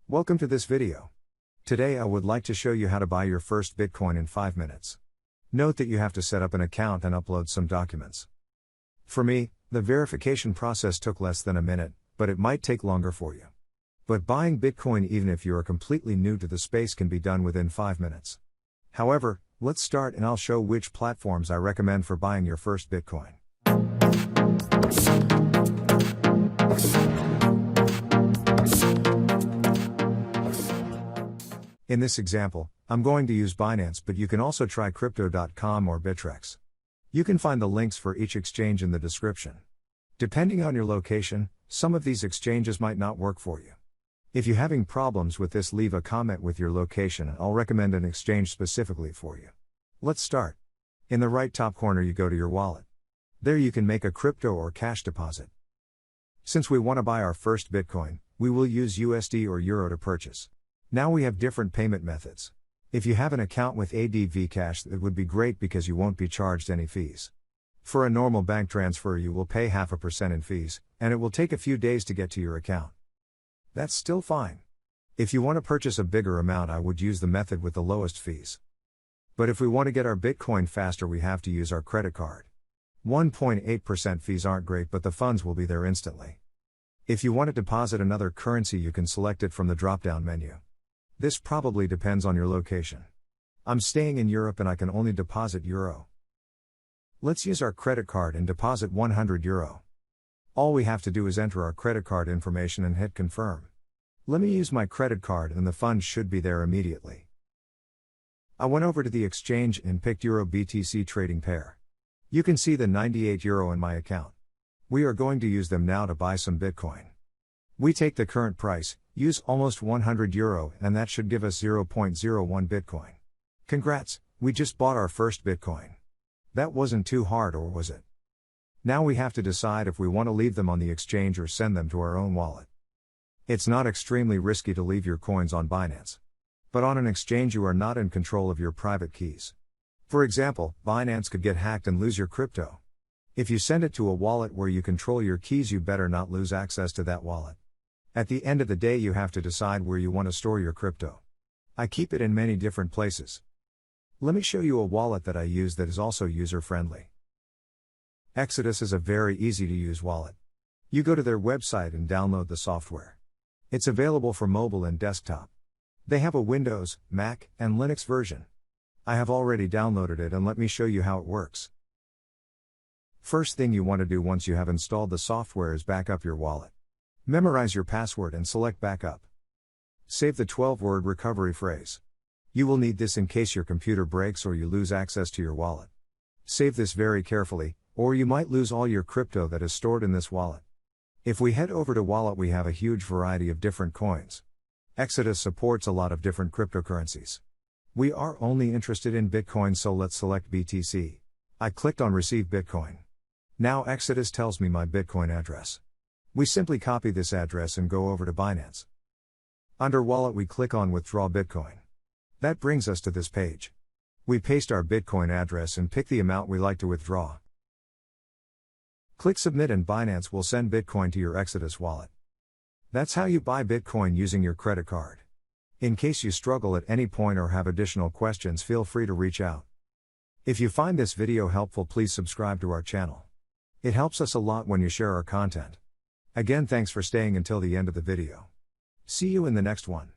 Welcome to this video. Today I would like to show you how to buy your first Bitcoin in 5 minutes. Note that you have to set up an account and upload some documents. For me, the verification process took less than a minute, but it might take longer for you. But buying Bitcoin, even if you are completely new to the space, can be done within 5 minutes. However, let's start and I'll show which platforms I recommend for buying your first Bitcoin. In this example, I'm going to use Binance, but you can also try Crypto.com or Bittrex. You can find the links for each exchange in the description. Depending on your location, some of these exchanges might not work for you. If you're having problems with this, leave a comment with your location and I'll recommend an exchange specifically for you. Let's start. In the right top corner you go to your wallet. There you can make a crypto or cash deposit. Since we want to buy our first Bitcoin, we will use USD or Euro to purchase. Now we have different payment methods. If you have an account with ADV Cash, that would be great because you won't be charged any fees. For a normal bank transfer you will pay 0.5% in fees, and it will take a few days to get to your account. That's still fine. If you want to purchase a bigger amount, I would use the method with the lowest fees. But if we want to get our Bitcoin faster, we have to use our credit card. 1.8% fees aren't great, but the funds will be there instantly. If you want to deposit another currency, you can select it from the drop-down menu. This probably depends on your location. I'm staying in Europe and I can only deposit Euro. Let's use our credit card and deposit 100 Euro. All we have to do is enter our credit card information and hit confirm. Let me use my credit card and the funds should be there immediately. I went over to the exchange and picked Euro BTC trading pair. You can see the 98 Euro in my account. We are going to use them now to buy some Bitcoin. We take the current price, use almost 100 Euro, and that should give us 0.01 Bitcoin. Congrats, we just bought our first Bitcoin. That wasn't too hard, or was it? Now we have to decide if we want to leave them on the exchange or send them to our own wallet. It's not extremely risky to leave your coins on Binance. But on an exchange you are not in control of your private keys. For example, Binance could get hacked and lose your crypto. If you send it to a wallet where you control your keys, you better not lose access to that wallet. At the end of the day, you have to decide where you want to store your crypto. I keep it in many different places. Let me show you a wallet that I use that is also user-friendly. Exodus is a very easy to use wallet. You go to their website and download the software. It's available for mobile and desktop. They have a Windows, Mac, and Linux version. I have already downloaded it and let me show you how it works. First thing you want to do once you have installed the software is back up your wallet. Memorize your password and select backup. Save the 12-word recovery phrase. You will need this in case your computer breaks or you lose access to your wallet. Save this very carefully, or you might lose all your crypto that is stored in this wallet. If we head over to wallet, we have a huge variety of different coins. Exodus supports a lot of different cryptocurrencies. We are only interested in Bitcoin, so let's select BTC. I clicked on Receive Bitcoin. Now Exodus tells me my Bitcoin address. We simply copy this address and go over to Binance. Under Wallet we click on Withdraw Bitcoin. That brings us to this page. We paste our Bitcoin address and pick the amount we like to withdraw. Click Submit and Binance will send Bitcoin to your Exodus wallet. That's how you buy Bitcoin using your credit card. In case you struggle at any point or have additional questions, feel free to reach out. If you find this video helpful, please subscribe to our channel. It helps us a lot when you share our content. Again, thanks for staying until the end of the video. See you in the next one.